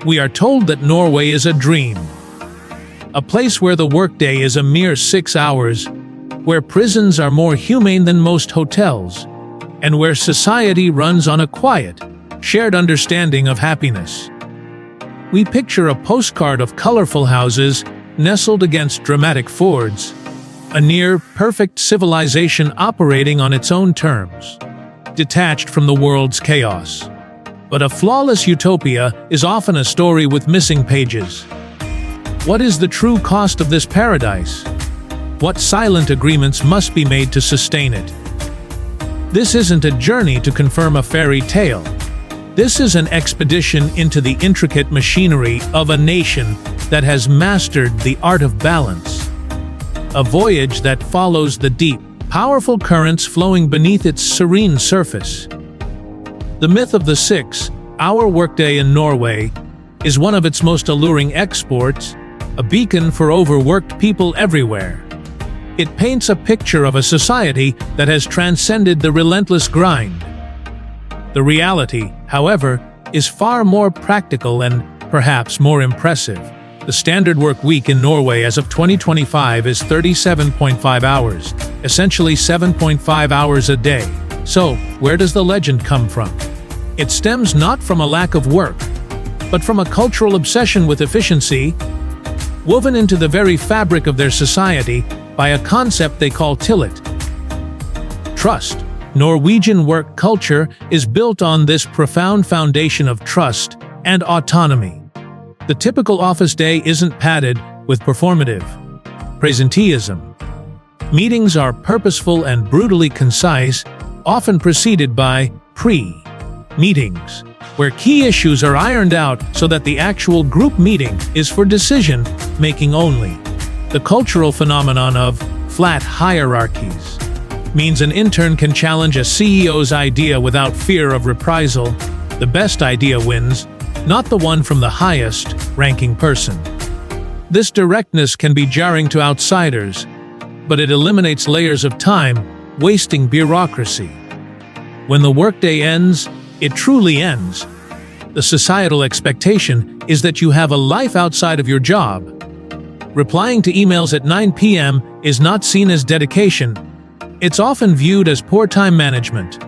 we are told that Norway is a dream. A place where the workday is a mere 6 hours, where prisons are more humane than most hotels, and where society runs on a quiet, shared understanding of happiness. We picture a postcard of colorful houses nestled against dramatic fjords, a near-perfect civilization operating on its own terms, detached from the world's chaos. But a flawless utopia is often a story with missing pages. What is the true cost of this paradise? What silent agreements must be made to sustain it? This isn't a journey to confirm a fairy tale. This is an expedition into the intricate machinery of a nation that has mastered the art of balance. A voyage that follows the deep, powerful currents flowing beneath its serene surface. The myth of the 6-hour workday in Norway is one of its most alluring exports, a beacon for overworked people everywhere. It paints a picture of a society that has transcended the relentless grind. The reality, however, is far more practical and perhaps more impressive. The standard work week in Norway as of 2025 is 37.5 hours, essentially 7.5 hours a day. So, where does the legend come from? It stems not from a lack of work, but from a cultural obsession with efficiency, woven into the very fabric of their society by a concept they call tillit. Trust. Norwegian work culture is built on this profound foundation of trust and autonomy. The typical office day isn't padded with performative presenteeism. Meetings are purposeful and brutally concise, often preceded by pre-meetings, where key issues are ironed out so that the actual group meeting is for decision-making only. The cultural phenomenon of flat hierarchies means an intern can challenge a CEO's idea without fear of reprisal. The best idea wins, not the one from the highest-ranking person. This directness can be jarring to outsiders, but it eliminates layers of time, wasting bureaucracy. When the workday ends, it truly ends. The societal expectation is that you have a life outside of your job. Replying to emails at 9 p.m. is not seen as dedication. It's often viewed as poor time management.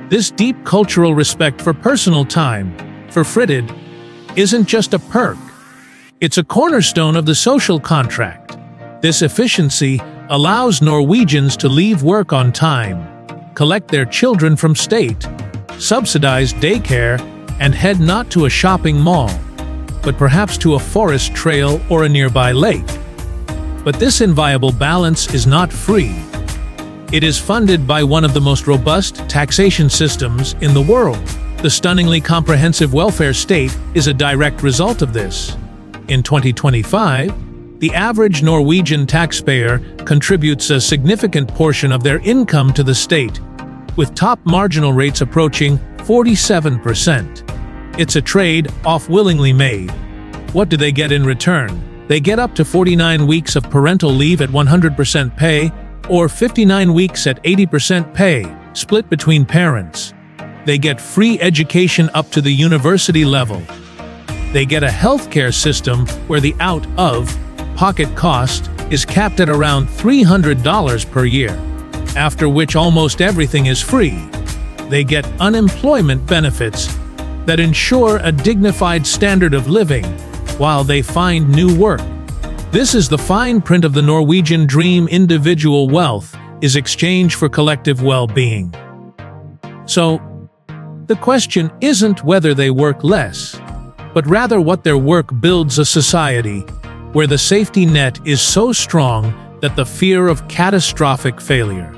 This deep cultural respect for personal time, for fritid, isn't just a perk. It's a cornerstone of the social contract. This efficiency allows Norwegians to leave work on time, collect their children from state, subsidize daycare, and head not to a shopping mall, but perhaps to a forest trail or a nearby lake. But this inviolable balance is not free. It is funded by one of the most robust taxation systems in the world. The stunningly comprehensive welfare state is a direct result of this. In 2025, the average Norwegian taxpayer contributes a significant portion of their income to the state, with top marginal rates approaching 47%. It's a trade-off willingly made. What do they get in return? They get up to 49 weeks of parental leave at 100% pay, or 59 weeks at 80% pay, split between parents. They get free education up to the university level. They get a healthcare system where the out-of-pocket cost is capped at around $300 per year, after which almost everything is free. They get unemployment benefits that ensure a dignified standard of living while they find new work. This is the fine print of the Norwegian dream. Individual wealth is exchanged for collective well-being. So, the question isn't whether they work less, but rather what their work builds a society where the safety net is so strong that the fear of catastrophic failure,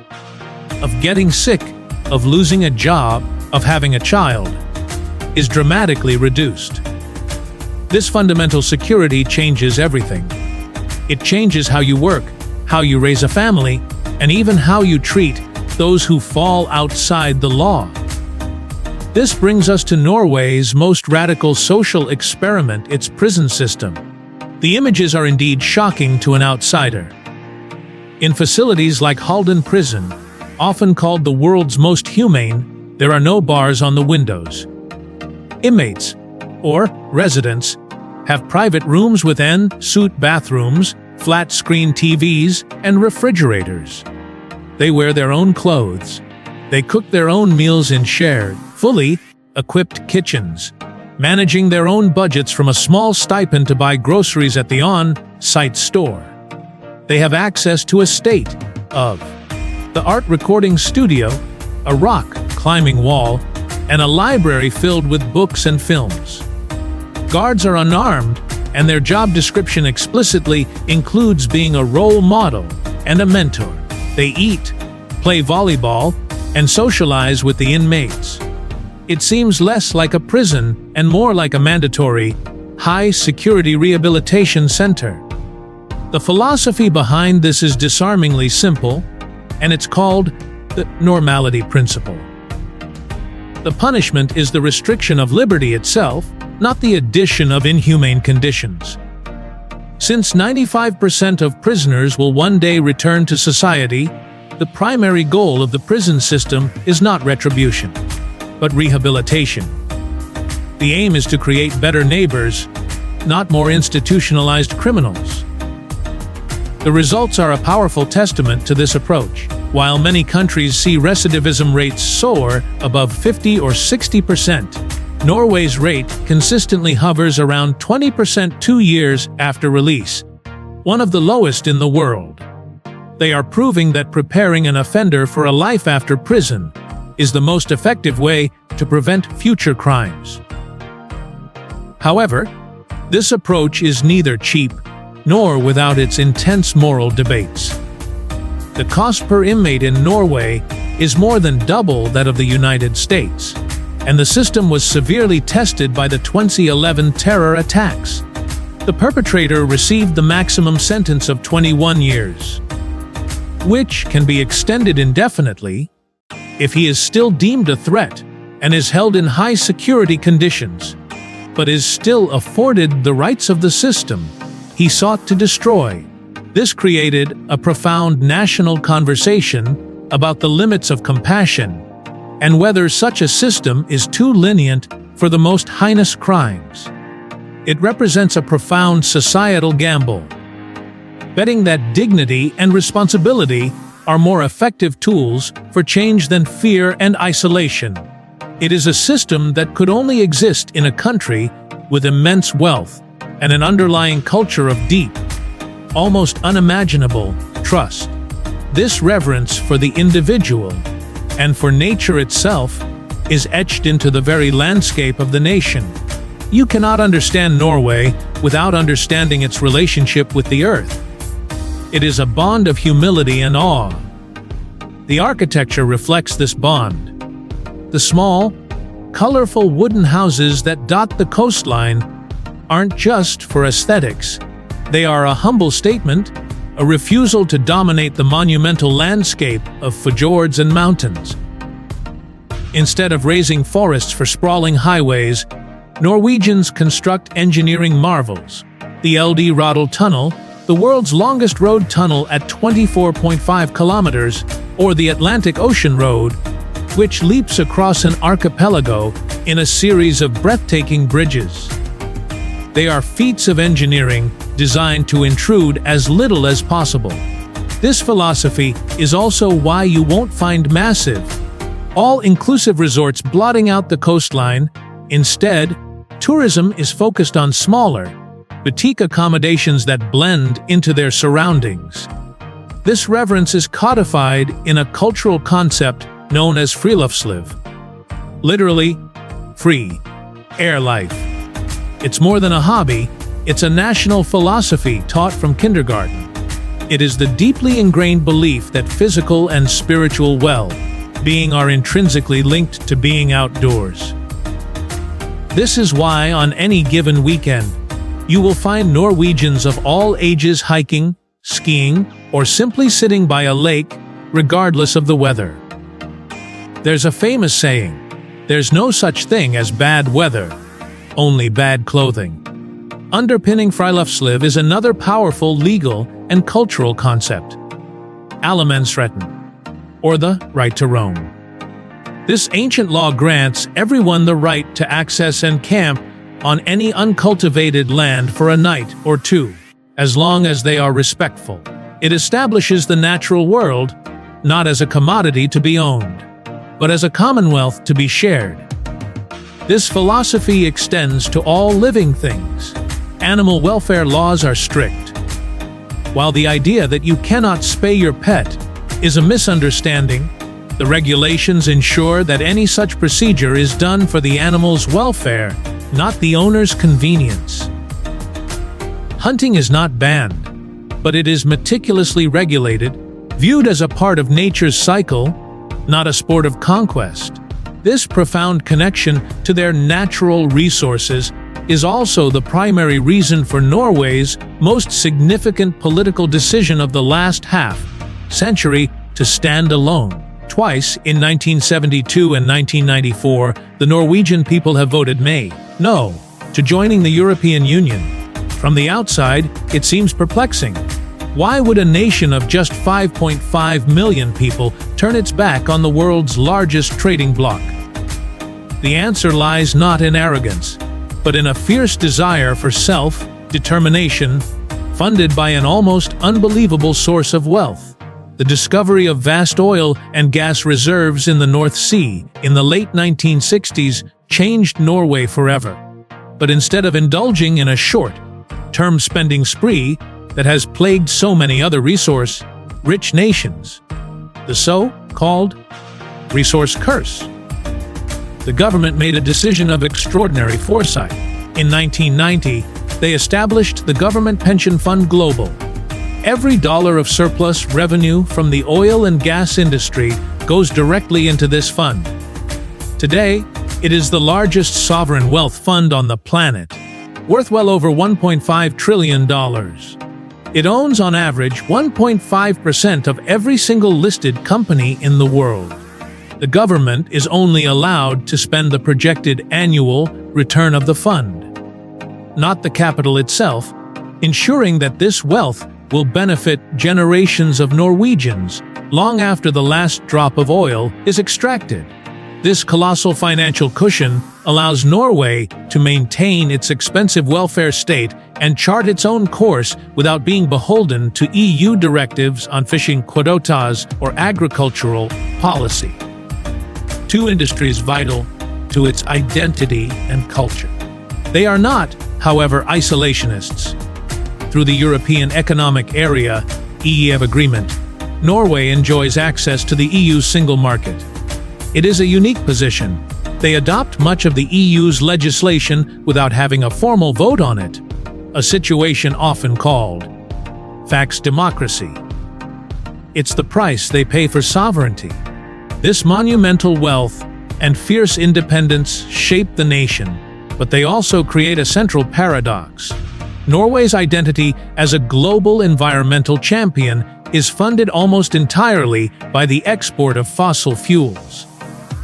of getting sick, of losing a job, of having a child, is dramatically reduced. This fundamental security changes everything. It changes how you work, how you raise a family, and even how you treat those who fall outside the law. This brings us to Norway's most radical social experiment, its prison system. The images are indeed shocking to an outsider. In facilities like Halden Prison, often called the world's most humane, there are no bars on the windows. Inmates or residents, have private rooms with en-suite bathrooms, flat-screen TVs, and refrigerators. They wear their own clothes. They cook their own meals in shared, fully equipped kitchens, managing their own budgets from a small stipend to buy groceries at the on-site store. They have access to a state-of-the-art recording studio, a rock-climbing wall, and a library filled with books and films. Guards are unarmed, and their job description explicitly includes being a role model and a mentor. They eat, play volleyball, and socialize with the inmates. It seems less like a prison and more like a mandatory, high-security rehabilitation center. The philosophy behind this is disarmingly simple, and it's called the normality principle. The punishment is the restriction of liberty itself, not the addition of inhumane conditions. Since 95% of prisoners will one day return to society, the primary goal of the prison system is not retribution, but rehabilitation. The aim is to create better neighbors, not more institutionalized criminals. The results are a powerful testament to this approach. While many countries see recidivism rates soar above 50 or 60%, Norway's rate consistently hovers around 20% 2 years after release, one of the lowest in the world. They are proving that preparing an offender for a life after prison is the most effective way to prevent future crimes. However, this approach is neither cheap nor without its intense moral debates. The cost per inmate in Norway is more than double that of the United States, and the system was severely tested by the 2011 terror attacks. The perpetrator received the maximum sentence of 21 years, which can be extended indefinitely if he is still deemed a threat and is held in high-security conditions, but is still afforded the rights of the system he sought to destroy. This created a profound national conversation about the limits of compassion and whether such a system is too lenient for the most heinous crimes. It represents a profound societal gamble, betting that dignity and responsibility are more effective tools for change than fear and isolation. It is a system that could only exist in a country with immense wealth and an underlying culture of deep, almost unimaginable, trust. This reverence for the individual and for nature itself is etched into the very landscape of the nation. You cannot understand Norway without understanding its relationship with the earth. It is a bond of humility and awe. The architecture reflects this bond. The small, colorful wooden houses that dot the coastline aren't just for aesthetics. They are a humble statement, a refusal to dominate the monumental landscape of fjords and mountains. Instead of raising forests for sprawling highways, Norwegians construct engineering marvels. The LD Tunnel, the world's longest road tunnel at 24.5 kilometers, or the Atlantic Ocean Road, which leaps across an archipelago in a series of breathtaking bridges. They are feats of engineering designed to intrude as little as possible. This philosophy is also why you won't find massive, all-inclusive resorts blotting out the coastline. Instead, tourism is focused on smaller, boutique accommodations that blend into their surroundings. This reverence is codified in a cultural concept known as friluftsliv. Literally, free air life. It's more than a hobby, it's a national philosophy taught from kindergarten. It is the deeply ingrained belief that physical and spiritual well-being are intrinsically linked to being outdoors. This is why on any given weekend, you will find Norwegians of all ages hiking, skiing, or simply sitting by a lake, regardless of the weather. There's a famous saying, "There's no such thing as bad weather, only bad clothing." Underpinning friluftsliv is another powerful legal and cultural concept, allemansretten, or the right to roam. This ancient law grants everyone the right to access and camp on any uncultivated land for a night or two, as long as they are respectful. It establishes the natural world not as a commodity to be owned, but as a commonwealth to be shared. This philosophy extends to all living things. Animal welfare laws are strict. While the idea that you cannot spay your pet is a misunderstanding, the regulations ensure that any such procedure is done for the animal's welfare, not the owner's convenience. Hunting is not banned, but it is meticulously regulated, viewed as a part of nature's cycle, not a sport of conquest. This profound connection to their natural resources is also the primary reason for Norway's most significant political decision of the last half-century to stand alone. Twice, in 1972 and 1994, the Norwegian people have voted no to joining the European Union. From the outside, it seems perplexing. Why would a nation of just 5.5 million people turn its back on the world's largest trading bloc? The answer lies not in arrogance, but in a fierce desire for self-determination, funded by an almost unbelievable source of wealth. The discovery of vast oil and gas reserves in the North Sea in the late 1960s changed Norway forever. But instead of indulging in a short-term spending spree that has plagued so many other resource-rich nations, the so-called resource curse, the government made a decision of extraordinary foresight. In 1990, they established the Government Pension Fund Global. Every dollar of surplus revenue from the oil and gas industry goes directly into this fund. Today, it is the largest sovereign wealth fund on the planet, worth well over $1.5 trillion. It owns on average 1.5% of every single listed company in the world. The government is only allowed to spend the projected annual return of the fund, not the capital itself, ensuring that this wealth will benefit generations of Norwegians long after the last drop of oil is extracted. This colossal financial cushion allows Norway to maintain its expensive welfare state and chart its own course without being beholden to EU directives on fishing quotas or agricultural policy. Two industries vital to its identity and culture. They are not, however, isolationists. Through the European Economic Area (EEA) agreement, Norway enjoys access to the EU's single market. It is a unique position. They adopt much of the EU's legislation without having a formal vote on it, a situation often called fax democracy. It's the price they pay for sovereignty. This monumental wealth and fierce independence shape the nation, but they also create a central paradox. Norway's identity as a global environmental champion is funded almost entirely by the export of fossil fuels.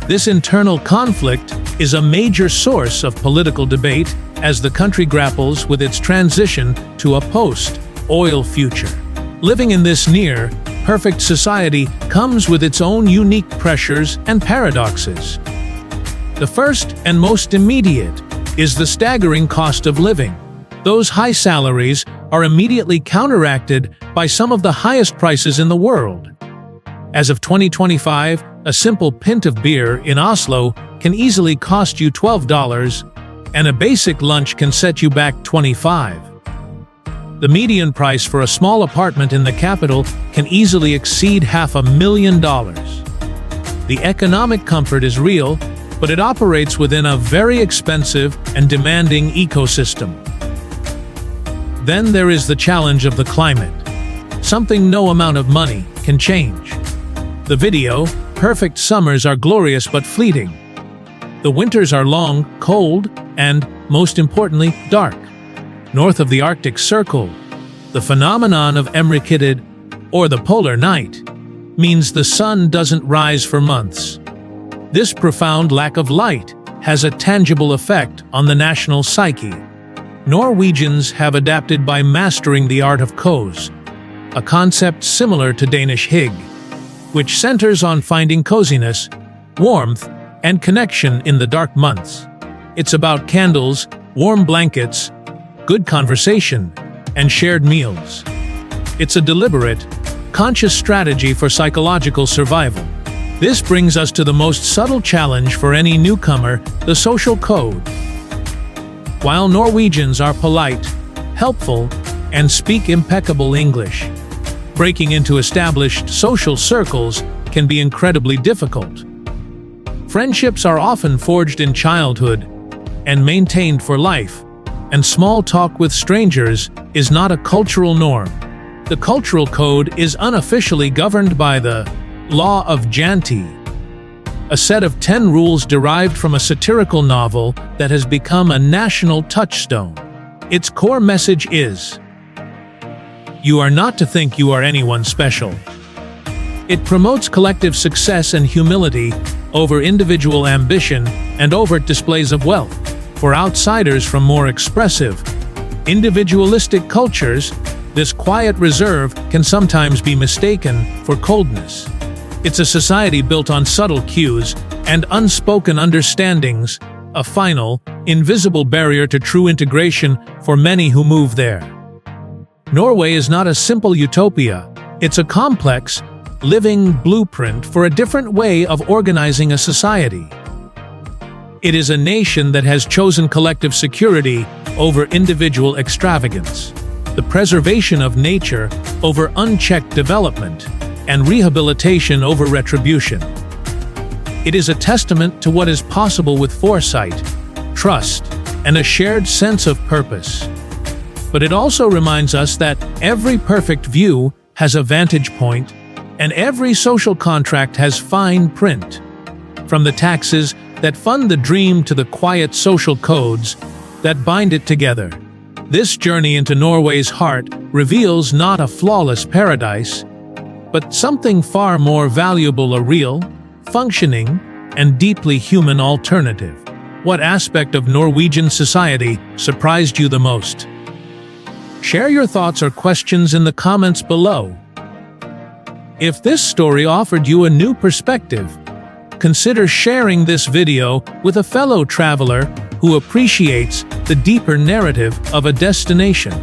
This internal conflict is a major source of political debate as the country grapples with its transition to a post-oil future. Living in this near-perfect society comes with its own unique pressures and paradoxes. The first and most immediate is the staggering cost of living. Those high salaries are immediately counteracted by some of the highest prices in the world. As of 2025, a simple pint of beer in Oslo can easily cost you $12, and a basic lunch can set you back $25. The median price for a small apartment in the capital can easily exceed $500,000. The economic comfort is real, but it operates within a very expensive and demanding ecosystem. Then there is the challenge of the climate, something no amount of money can change. The video, perfect summers are glorious but fleeting. The winters are long, cold, and, most importantly, dark. North of the Arctic Circle, the phenomenon of Emrikitid, or the polar night, means the sun doesn't rise for months. This profound lack of light has a tangible effect on the national psyche. Norwegians have adapted by mastering the art of kos, a concept similar to Danish hygge, which centers on finding coziness, warmth, and connection in the dark months. It's about candles, warm blankets, good conversation, and shared meals. It's a deliberate, conscious strategy for psychological survival. This brings us to the most subtle challenge for any newcomer, the social code. While Norwegians are polite, helpful, and speak impeccable English, breaking into established social circles can be incredibly difficult. Friendships are often forged in childhood and maintained for life, and small talk with strangers is not a cultural norm. The cultural code is unofficially governed by the Law of Janti, a set of 10 rules derived from a satirical novel that has become a national touchstone. Its core message is, you are not to think you are anyone special. It promotes collective success and humility over individual ambition and overt displays of wealth. For outsiders from more expressive, individualistic cultures, this quiet reserve can sometimes be mistaken for coldness. It's a society built on subtle cues and unspoken understandings, a final, invisible barrier to true integration for many who move there. Norway is not a simple utopia. It's a complex, living blueprint for a different way of organizing a society. It is a nation that has chosen collective security over individual extravagance, the preservation of nature over unchecked development, and rehabilitation over retribution. It is a testament to what is possible with foresight, trust, and a shared sense of purpose. But it also reminds us that every perfect view has a vantage point, and every social contract has fine print. From the taxes that fund the dream to the quiet social codes that bind it together. This journey into Norway's heart reveals not a flawless paradise, but something far more valuable: a real, functioning, and deeply human alternative. What aspect of Norwegian society surprised you the most? Share your thoughts or questions in the comments below. If this story offered you a new perspective, consider sharing this video with a fellow traveler who appreciates the deeper narrative of a destination.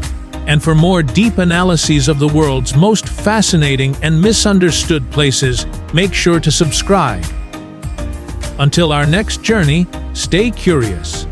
And for more deep analyses of the world's most fascinating and misunderstood places, make sure to subscribe. Until our next journey, stay curious.